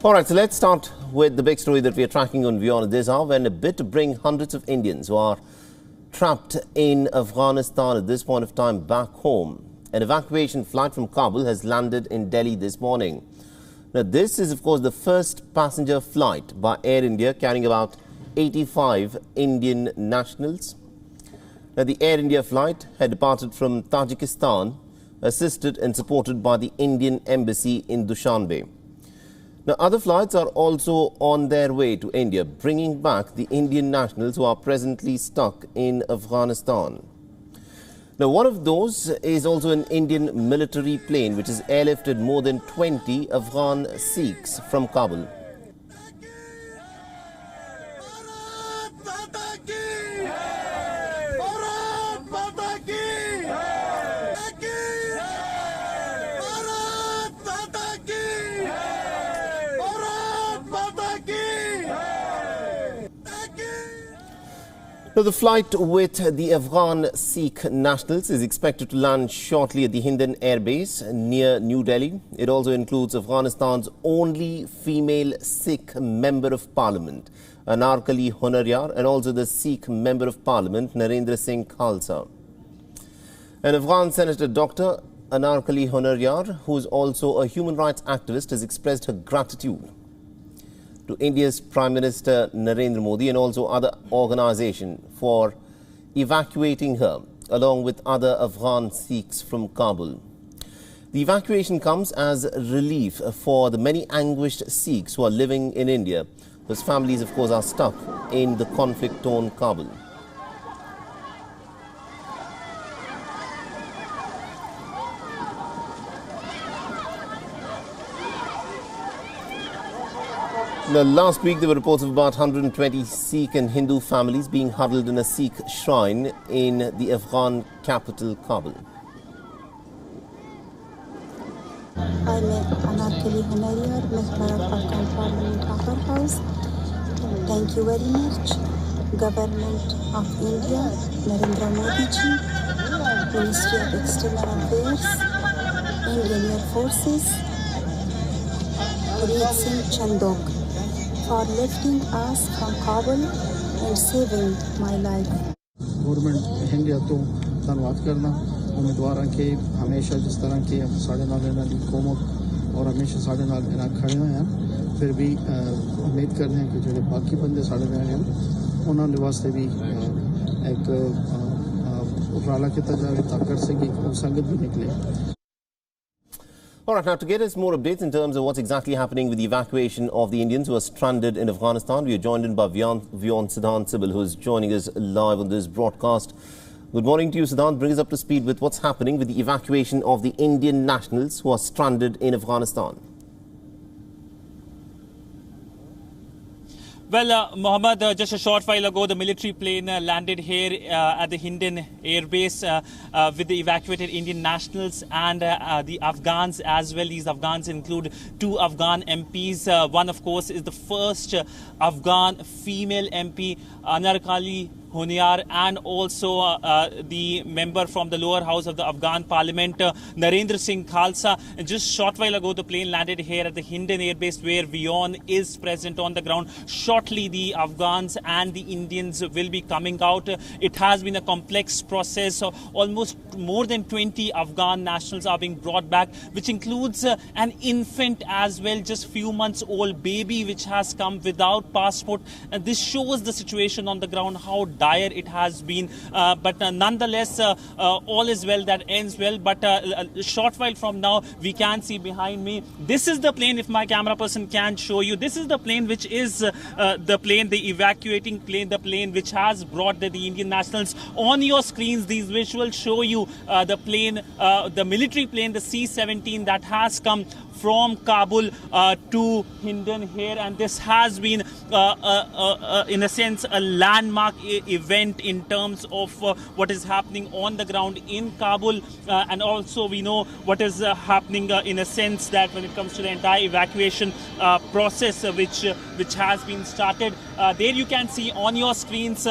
All right, so let's start with the big story that we are tracking on WION this hour, when a bid to bring hundreds of Indians who are trapped in Afghanistan at this point of time back home. An evacuation flight from Kabul has landed in Delhi this morning. Now, this is, of course, the first passenger flight by Air India carrying about 85 Indian nationals. Now, the Air India flight had departed from Tajikistan, assisted and supported by the Indian Embassy in Dushanbe. Now, other flights are also on their way to India, bringing back the Indian nationals who are presently stuck in Afghanistan. Now, one of those is also an Indian military plane which has airlifted more than 20 Afghan Sikhs from Kabul. Now, the flight with the Afghan Sikh nationals is expected to land shortly at the Hindan airbase near New Delhi. It also includes Afghanistan's only female Sikh member of parliament, Anarkali Honaryar, and also the Sikh member of parliament, Narendra Singh Khalsa. An Afghan Senator Dr. Anarkali Honaryar, who is also a human rights activist, has expressed her gratitude to India's Prime Minister Narendra Modi and also other organizations for evacuating her along with other Afghan Sikhs from Kabul. The evacuation comes as relief for the many anguished Sikhs who are living in India, whose families, of course, are stuck in the conflict-torn Kabul. Now, last week there were reports of about 120 Sikh and Hindu families being huddled in a Sikh shrine in the Afghan capital, Kabul. I'm Anarkali Honaryar, member of Afghan Parliament Upper House. Thank you very much, Government of India, Narendra Modi ji, Ministry of External Affairs, Indian Air Forces, Singh Chandok, for lifting us from Kabul and saving my life. Government India तो धन्यवाद करना उम्मीदवार के हमेशा जिस तरह के साढ़े नाल इन्होंने कोमक और हमेशा साढ़े नाल इन्हें खड़े हुए हैं फिर भी उम्मीद करते हैं कि जो बाकी बंदे साढ़े नाल हैं उन्होंने वास्ते भी एक उपराला किया जाए ताकत से कि संगत भी निकले. All right, now to get us more updates in terms of what's exactly happening with the evacuation of the Indians who are stranded in Afghanistan, we are joined in by WION Siddhant Sibil, who is joining us live on this broadcast. Good morning to you, Siddhant. Bring us up to speed with what's happening with the evacuation of the Indian nationals who are stranded in Afghanistan. Well, Mohammed, just a short while ago, the military plane landed here at the Hindan airbase with the evacuated Indian nationals and the Afghans as well. These Afghans include 2 Afghan MPs. One, of course, is the first Afghan female MP, Anarkali Honaryar, and also the member from the lower house of the Afghan parliament, Narendra Singh Khalsa. And just a short while ago, the plane landed here at the Hindan airbase where WION is present on the ground. Shortly, the Afghans and the Indians will be coming out. It has been a complex process. Almost more than 20 Afghan nationals are being brought back, which includes an infant as well, just few months old baby, which has come without passport. And this shows the situation on the ground, how dire it has been, but nonetheless all is well that ends well. But a short while from now we can see behind me, this is the plane, if my camera person can show you, this is the plane which is the plane, the evacuating plane, the plane which has brought the Indian nationals. On your screens these visuals show you the plane, the military plane, the C-17 that has come from Kabul to Hindan here, and this has been in a sense a landmark event in terms of what is happening on the ground in Kabul, and also we know what is happening in a sense that when it comes to the entire evacuation process which has been started. There you can see on your screens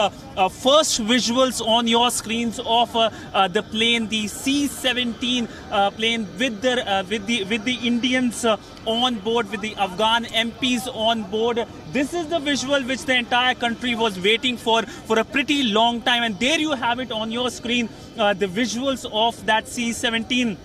first visuals on your screens of the plane, the C-17 plane with the Indians civilians on board, with the Afghan MPs on board. This is the visual which the entire country was waiting for a pretty long time. And there you have it on your screen, the visuals of that C-17.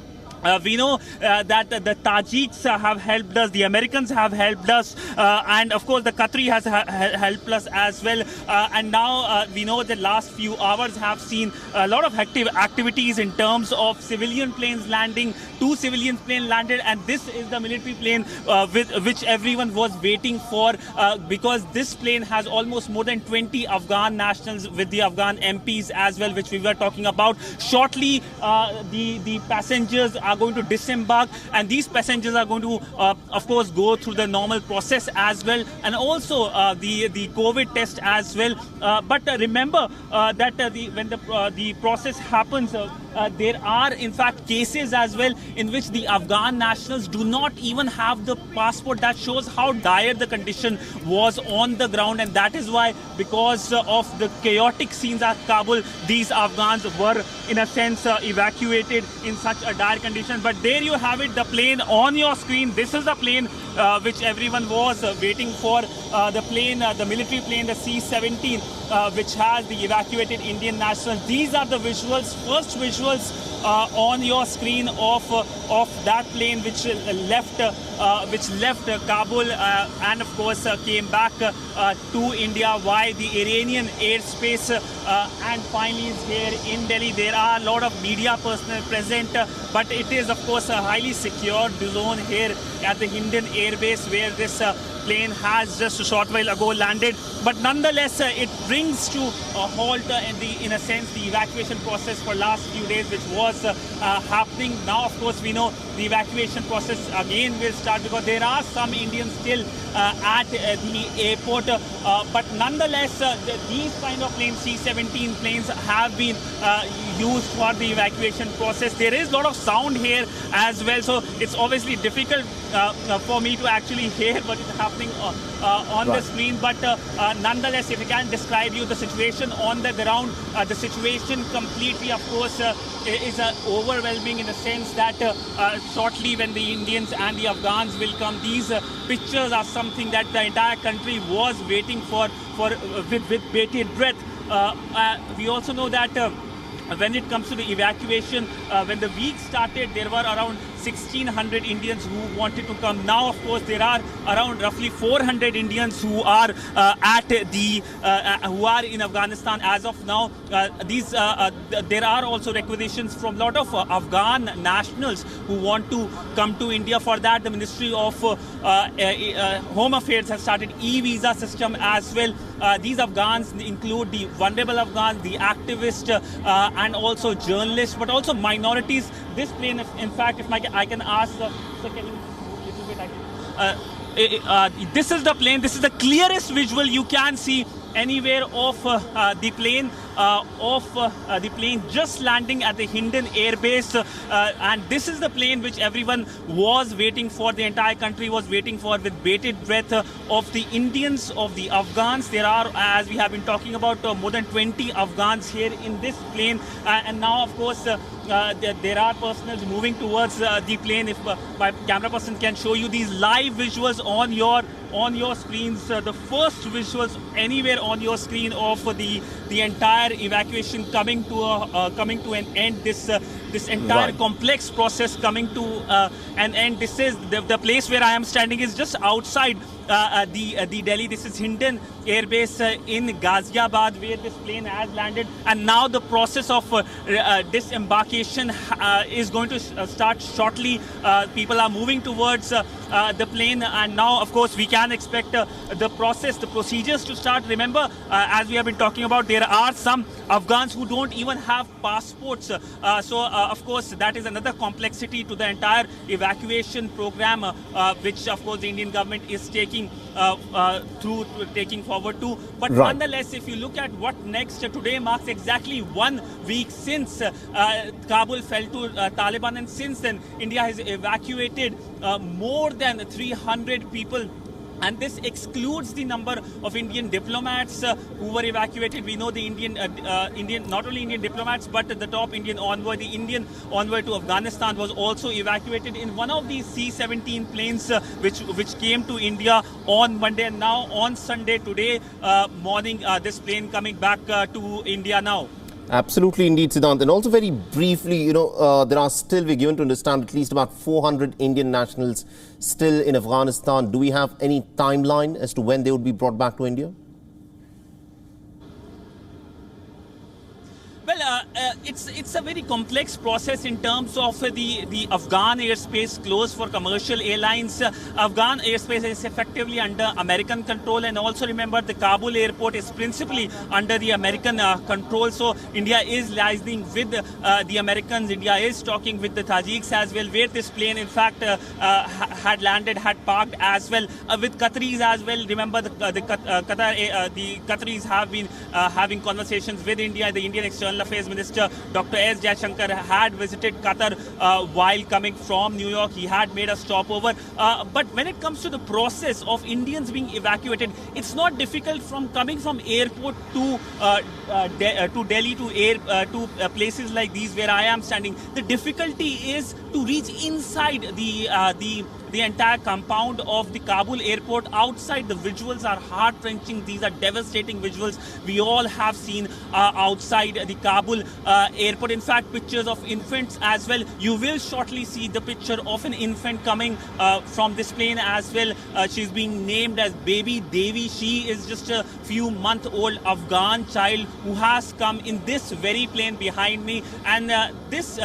We know that the Tajiks have helped us, the Americans have helped us, and of course the Qatari has helped us as well. And now we know the last few hours have seen a lot of activities in terms of civilian planes landing. 2 civilian planes landed, and this is the military plane with which everyone was waiting for, because this plane has almost more than 20 Afghan nationals with the Afghan MPs as well, which we were talking about. Shortly, the passengers are going to disembark, and these passengers are going to of course go through the normal process as well, and also the COVID test as well. But remember that when the process happens, there are in fact cases as well in which the Afghan nationals do not even have the passport. That shows how dire the condition was on the ground, and that is why, because of the chaotic scenes at Kabul, these Afghans were in a sense evacuated in such a dire condition. But there you have it, the plane on your screen. This is the plane which everyone was waiting for, the plane, the military plane, the C-17, which has the evacuated Indian nationals. These are the visuals, first visuals on your screen of that plane which left Kabul and of course came back to India via the Iranian airspace and finally is here in Delhi. There are a lot of media personnel present, but it is of course a highly secured zone here at the Hindan airbase, where this plane has just a short while ago landed. But nonetheless, it brings to a halt in a sense the evacuation process for last few days, which was happening. Now of course we know the evacuation process again will start, because there are some Indians still at the airport, but nonetheless these kind of planes, C-17 planes, have been used for the evacuation process. There is a lot of sound here as well, so it's obviously difficult for me to actually hear what is happening on the screen, but nonetheless, if I can describe you the situation on the ground, the situation completely of course is overwhelming, in the sense that shortly when the Indians and the Afghans will come, these pictures are something that the entire country was waiting for with bated breath. We also know that when it comes to the evacuation, when the week started, there were around 1,600 Indians who wanted to come. Now, of course, there are around roughly 400 Indians who are who are in Afghanistan as of now. There are also requisitions from a lot of Afghan nationals who want to come to India. For that, the Ministry of Home Affairs has started e-visa system as well. These Afghans include the vulnerable Afghans, the activists, and also journalists, but also minorities. This plane, in fact, if I can ask, so can you a little bit? This is the plane. This is the clearest visual you can see anywhere of the plane. The plane just landing at the Hindan airbase, and this is the plane which everyone was waiting for, the entire country was waiting for with bated breath, of the Indians, of the Afghans. There are, as we have been talking about, more than 20 Afghans here in this plane, and now of course there are personnel moving towards the plane. If my camera person can show you these live visuals on your screens, the first visuals anywhere on your screen of the entire evacuation coming to an end. This entire complex process coming to an end. This is the place where I am standing is just outside the Delhi. This is Hindan airbase in Ghaziabad, where this plane has landed, and now the process of disembarkation is going to start shortly. People are moving towards the plane, and now of course we can expect the procedures to start. Remember, as we have been talking about, there are some Afghans who don't even have passports, so of course that is another complexity to the entire evacuation program, which of course the Indian government is taking forward to. But nonetheless, if you look at what next, today marks exactly 1 week since Kabul fell to Taliban, and since then India has evacuated more than 300 people And this excludes the number of Indian diplomats who were evacuated. We know the not only Indian diplomats, but the top Indian envoy, the Indian envoy to Afghanistan, was also evacuated in one of these C-17 planes, which came to India on Monday, and now on Sunday today morning, this plane coming back to India now. Absolutely, indeed, Siddhant. And also very briefly, there are still, we're given to understand, at least about 400 Indian nationals still in Afghanistan. Do we have any timeline as to when they would be brought back to India? Well, it's a very complex process in terms of the Afghan airspace closed for commercial airlines. Afghan airspace is effectively under American control, and also remember the Kabul airport is principally under the American control. So India is liaising with the Americans. India is talking with the Tajiks as well, where this plane in fact had landed, had parked as well, with Qataris as well. Remember the Qataris have been having conversations with India. The Indian External Affairs Minister Dr. S. Jaishankar had visited Qatar while coming from New York. He had made a stopover. But when it comes to the process of Indians being evacuated, it's not difficult from coming from airport to Delhi to places like these where I am standing. The difficulty is to reach inside the entire compound of the Kabul airport. Outside, the visuals are heart-wrenching. These are devastating visuals we all have seen outside the Kabul airport. In fact, pictures of infants as well. You will shortly see the picture of an infant coming from this plane as well. She's being named as Baby Devi. She is just a few month old Afghan child who has come in this very plane behind me. And this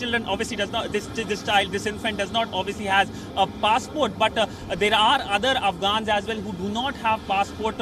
children obviously does not, this infant does not obviously has a passport, but there are other Afghans as well who do not have passport,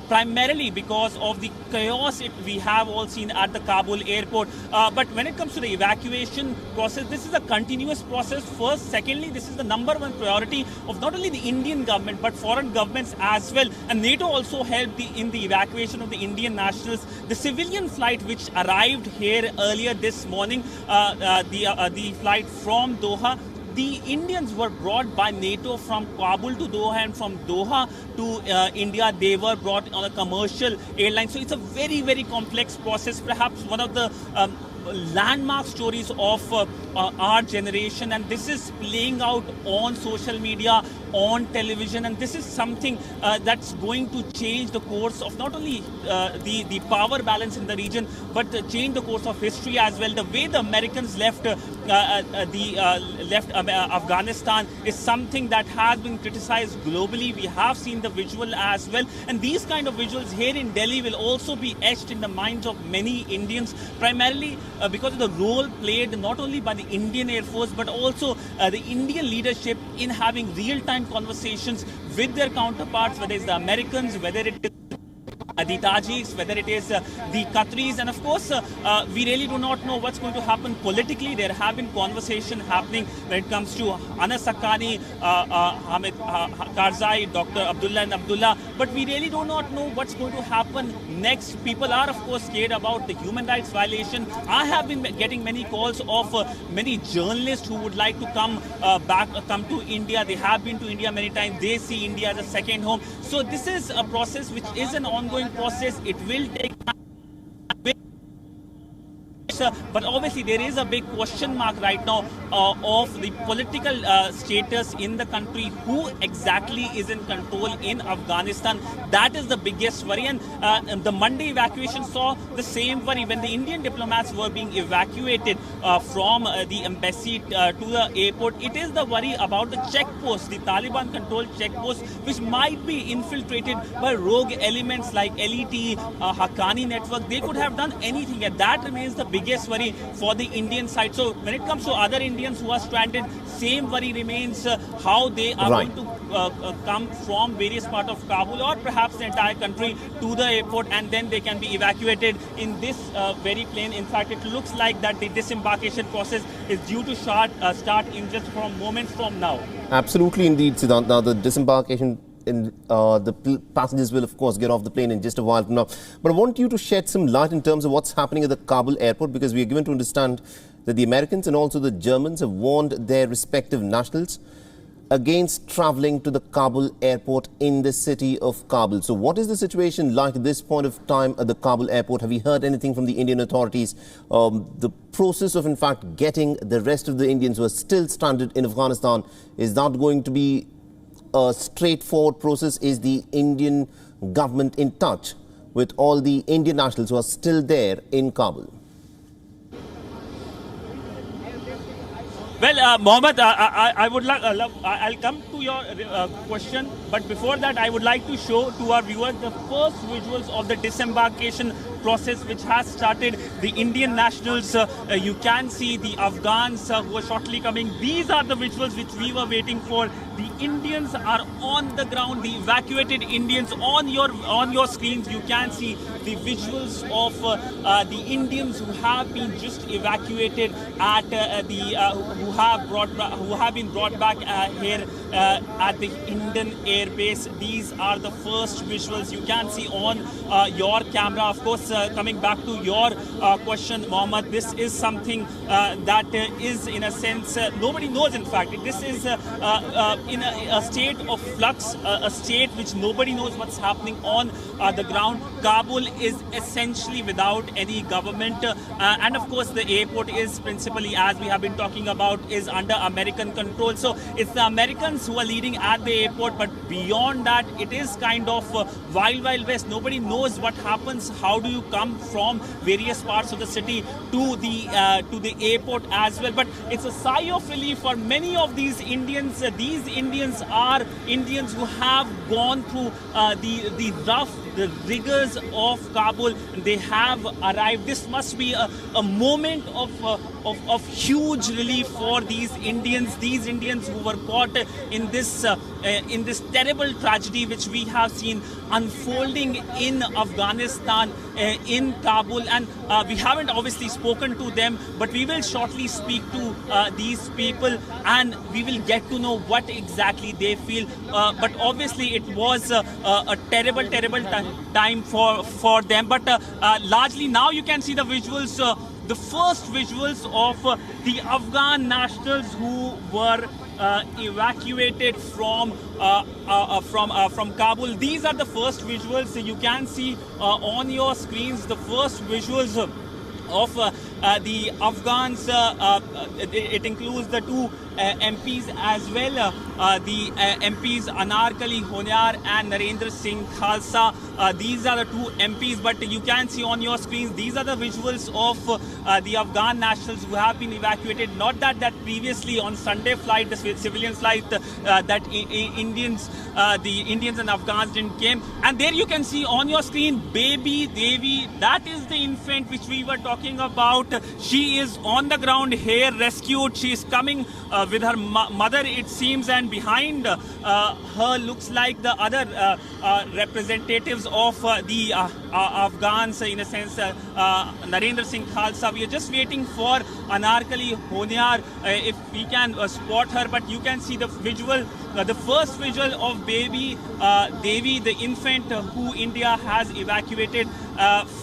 primarily because of the chaos we have all seen at the Kabul airport. But when it comes to the evacuation process, this is a continuous process first. Secondly, this is the number one priority of not only the Indian government but foreign governments as well. And NATO also helped in the evacuation of the Indian nationals. The civilian flight which arrived here earlier this morning, the flight from Doha, the Indians were brought by NATO from Kabul to Doha, and from Doha to India, they were brought on a commercial airline. So it's a very, very complex process, perhaps one of the landmark stories of our generation, and this is playing out on social media, on television, and this is something that's going to change the course of not only the power balance in the region, but change the course of history as well. The way the Americans left Afghanistan is something that has been criticized globally. We have seen the visual as well, and these kind of visuals here in Delhi will also be etched in the minds of many Indians, primarily because of the role played not only by the Indian Air Force but also the Indian leadership in having real-time conversations with their counterparts, whether it's the Americans, whether it is the Tajiks, whether it is the Qataris, and of course we really do not know what's going to happen politically. There have been conversations happening when it comes to Anas Haqqani, Hamid Karzai, Dr. Abdullah and Abdullah, but we really do not know what's going to happen next. People are of course scared about the human rights violation. I have been getting many calls of many journalists who would like to come come to India. They have been to India many times. They see India as a second home. So this is a process which is an ongoing process. It will take time. But obviously there is a big question mark right now of the political status in the country. Who exactly is in control in Afghanistan? That is the biggest worry. And the Monday evacuation saw the same worry when the Indian diplomats were being evacuated from the embassy to the airport. It is the worry about the checkposts, the Taliban controlled checkposts, which might be infiltrated by rogue elements like LET, Haqqani network. They could have done anything, and that remains the biggest worry for the Indian side. So when it comes to other Indians who are stranded, same worry remains how they are going to come from various parts of Kabul or perhaps the entire country to the airport, and then they can be evacuated in this very plane. In fact, it looks like that the disembarkation process is due to start in just from moments from now. Absolutely indeed, Siddhant. Now the disembarkation the passengers will of course get off the plane in just a while from now. But I want you to shed some light in terms of what's happening at the Kabul airport, because we are given to understand that the Americans and also the Germans have warned their respective nationals against travelling to the Kabul airport in the city of Kabul. So what is the situation like at this point of time at the Kabul airport? Have you heard anything from the Indian authorities? The process of, in fact, getting the rest of the Indians who are still stranded in Afghanistan, is not going to be a straightforward process? Is the Indian government in touch with all the Indian nationals who are still there in Kabul? Well, Mohammed, I would like, I'll come to your question, but before that, I would like to show to our viewers the first visuals of the disembarkation process which has started. The Indian nationals, you can see the Afghans who are shortly coming. These are the visuals which we were waiting for. The Indians are on the ground, the evacuated Indians on your screens. You can see the visuals of the Indians who have been just evacuated at who have been brought back here at the Hindan airbase. These are the first visuals you can see on your camera. Of course, coming back to your question, Mohammed, this is something that is, in a sense, nobody knows. In fact, this is in a state of flux, a state which nobody knows what's happening on the ground. Kabul is essentially without any government, and of course the airport is principally, as we have been talking about, is under American control. So it's the Americans who are leading at the airport, but beyond that, it is kind of wild west. Nobody knows what happens. How do you come from various parts of the city to the airport as well? But it's a sigh of relief for many of these Indians. These Indians are Indians who have gone through the rigors of Kabul. They have arrived. This must be a moment of huge relief for these Indians who were caught in this terrible tragedy which we have seen unfolding in Afghanistan, in Kabul. And we haven't obviously spoken to them, but we will shortly speak to these people and we will get to know what exactly they feel. But obviously it was a terrible time for them. But largely now you can see the visuals, the first visuals of the Afghan nationals who were evacuated from Kabul. These are the first visuals you can see on your screens. The first visuals of the Afghans. It includes the two MPs as well. The MPs Anarkali, Honaryar and Narendra Singh, Khalsa. These are the two MPs, but you can see on your screens, these are the visuals of the Afghan nationals who have been evacuated. Not that previously on Sunday flight, the civilian flight, that the Indians and Afghans didn't came. And there you can see on your screen, baby Devi. That is the infant which we were talking about. She is on the ground here, rescued. She is coming with her mother, it seems, and behind her looks like the other representatives of the Afghans, in a sense, Narendra Singh, Khalsa. We are just waiting for Anarkali, Honaryar, if we can spot her, but you can see the visual, the first visual of baby Devi, the infant who India has evacuated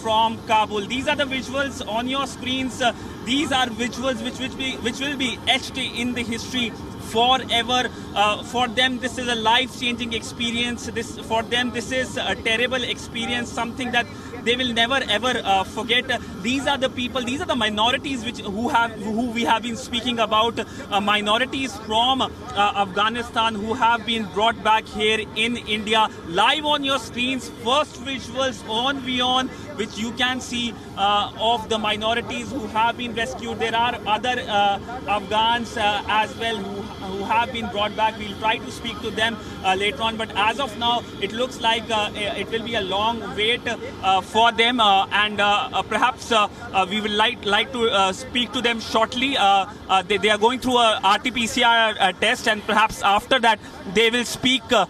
from Kabul. These are the visuals on your screens. These are visuals which will be etched in the history forever. For them, this is a life-changing experience. For them, this is a terrible experience, something that they will never ever forget. These are the people, these are the minorities who we have been speaking about, minorities from Afghanistan who have been brought back here in India. Live on your screens, first visuals on WION, which you can see of the minorities who have been rescued. There are other Afghans as well who have been brought back. We'll try to speak to them later on, but as of now, it looks like it will be a long wait for them, and perhaps we will like to speak to them shortly. They are going through a RT-PCR test, and perhaps after that they will speak to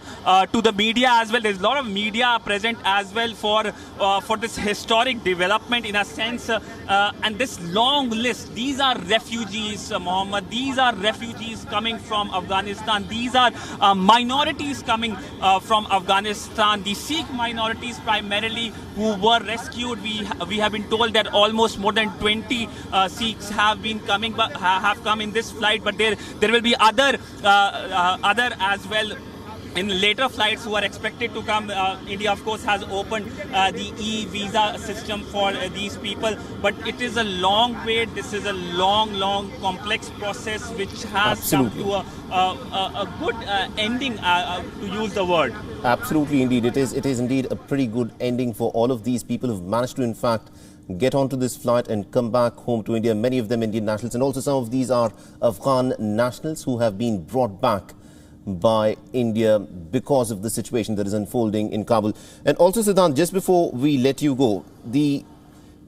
the media as well. There's a lot of media present as well for this historic development, in a sense, and this long list. These are refugees, Mohammed. These are refugees coming from from Afghanistan. These are minorities coming from Afghanistan, the Sikh minorities primarily, who were rescued. We have been told that almost more than 20 Sikhs have been coming, have come in this flight, but there will be other as well in later flights who are expected to come. India, of course, has opened the e-visa system for these people, but it is a long wait. This is a long, complex process which has come to a good ending, to use the word. Absolutely, indeed. It is indeed a pretty good ending for all of these people who've managed to, in fact, get onto this flight and come back home to India. Many of them Indian nationals, and also some of these are Afghan nationals who have been brought back by India because of the situation that is unfolding in Kabul. And also, Siddhant, just before we let you go, the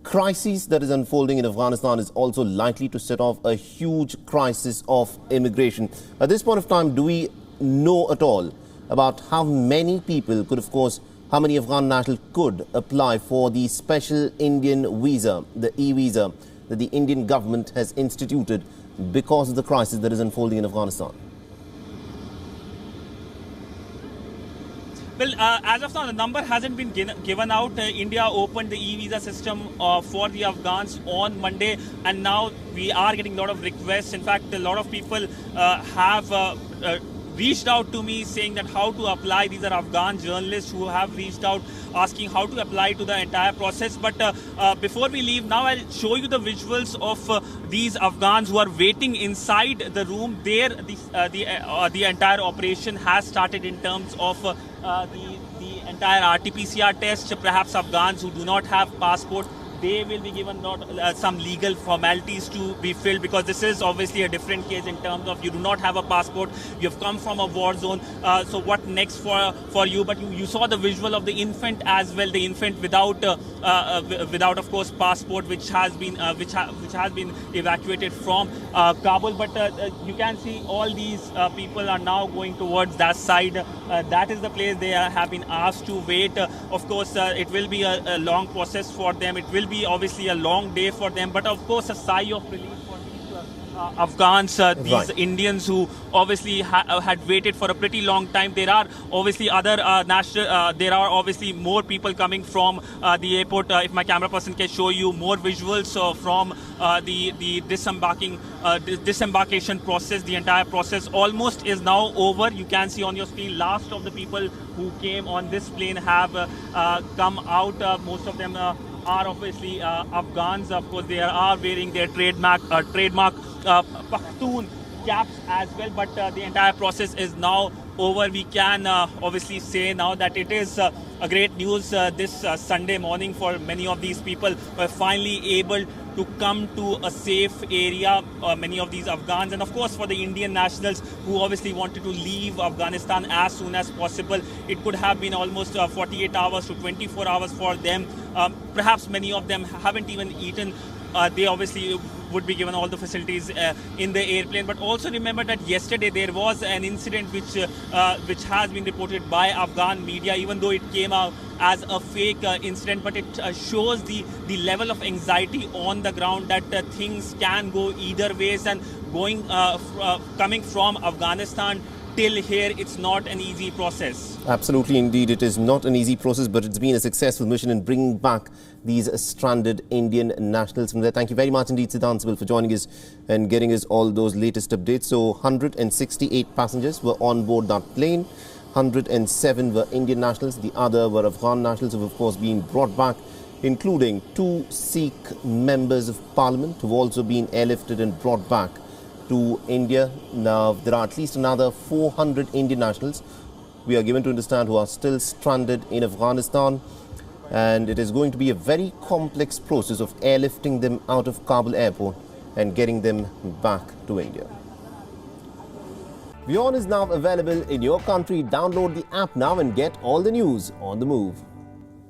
crisis that is unfolding in Afghanistan is also likely to set off a huge crisis of immigration. At this point of time, do we know at all about how many people could, of course, how many Afghan nationals could apply for the special Indian visa, the e-visa that the Indian government has instituted because of the crisis that is unfolding in Afghanistan? Well, as of now, the number hasn't been given out. India opened the e-visa system for the Afghans on Monday, and now we are getting a lot of requests. In fact, a lot of people have reached out to me saying that how to apply. These are Afghan journalists who have reached out asking how to apply to the entire process. But before we leave, now I'll show you the visuals of these Afghans who are waiting inside the room. There, the entire operation has started in terms of the entire RT-PCR test. Perhaps Afghans who do not have passport, they will be given some legal formalities to be filled, because this is obviously a different case in terms of you do not have a passport, you have come from a war zone. So what next for you? But you saw the visual of the infant as well, the infant without of course passport, which has been evacuated from Kabul. But you can see all these people are now going towards that side. That is the place they have been asked to wait. Of course, it will be a long process for them. It will be obviously a long day for them, but of course a sigh of relief for these Afghans, these Indians who obviously had waited for a pretty long time. There are obviously other there are obviously more people coming from the airport. If my camera person can show you more visuals from the disembarkation process, the entire process almost is now over. You can see on your screen, last of the people who came on this plane have come out. Most of them are obviously Afghans. Of course, they are wearing their trademark Pakhtun caps as well. But the entire process is now over. We can obviously say now that it is a great news this Sunday morning for many of these people who are finally able to come to a safe area, many of these Afghans, and of course for the Indian nationals who obviously wanted to leave Afghanistan as soon as possible. It could have been almost 48 hours to 24 hours for them. Perhaps many of them haven't even eaten. They obviously would be given all the facilities in the airplane. But also remember that yesterday there was an incident which has been reported by Afghan media, even though it came out as a fake incident, but it shows the level of anxiety on the ground, that things can go either ways, and coming from Afghanistan till here, it's not an easy process. Absolutely, indeed. It is not an easy process, but it's been a successful mission in bringing back these stranded Indian nationals from there. Thank you very much indeed, Siddhant Sibil, for joining us and getting us all those latest updates. So 168 passengers were on board that plane. 107 were Indian nationals. The other were Afghan nationals who have, of course, been brought back, including 2 Sikh members of parliament who have also been airlifted and brought back to India. Now, there are at least another 400 Indian nationals, we are given to understand, who are still stranded in Afghanistan. And it is going to be a very complex process of airlifting them out of Kabul airport and getting them back to India. WION is now available in your country. Download the app now and get all the news on the move.